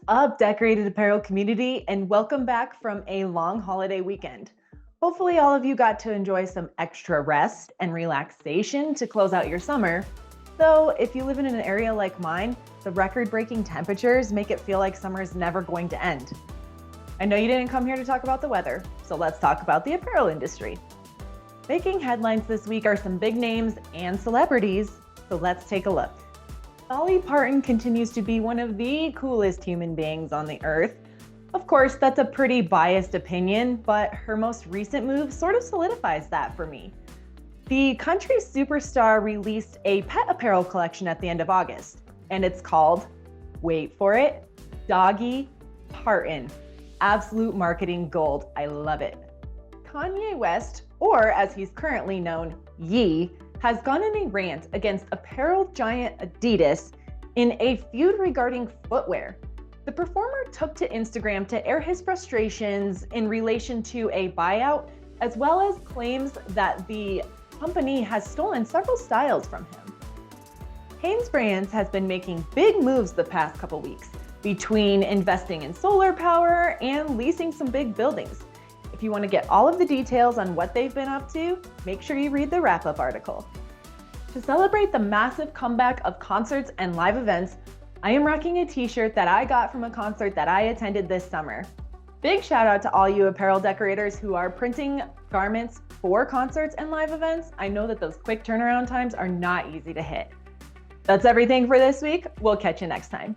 up, decorated apparel community, and welcome back from a long holiday weekend. Hopefully, all of you got to enjoy some extra rest and relaxation to close out your summer. Though, if you live in an area like mine, the record-breaking temperatures make it feel like summer is never going to end. I know you didn't come here to talk about the weather, so let's talk about the apparel industry. Making headlines this week are some big names and celebrities, so let's take a look. Dolly Parton continues to be one of the coolest human beings on the earth. Of course, that's a pretty biased opinion, but her most recent move sort of solidifies that for me. The country superstar released a pet apparel collection at the end of August, and it's called, wait for it, Doggy Parton. Absolute marketing gold. I love it. Kanye West, or as he's currently known, Ye, has gone in a rant against apparel giant Adidas in a feud regarding footwear. The performer took to Instagram to air his frustrations in relation to a buyout, as well as claims that the company has stolen several styles from him. HanesBrands has been making big moves the past couple weeks, between investing in solar power and leasing some big buildings. If you want to get all of the details on what they've been up to, make sure you read the wrap-up article. To celebrate the massive comeback of concerts and live events, I am rocking a t-shirt that I got from a concert that I attended this summer. Big shout out to all you apparel decorators who are printing garments for concerts and live events. I know that those quick turnaround times are not easy to hit. That's everything for this week. We'll catch you next time.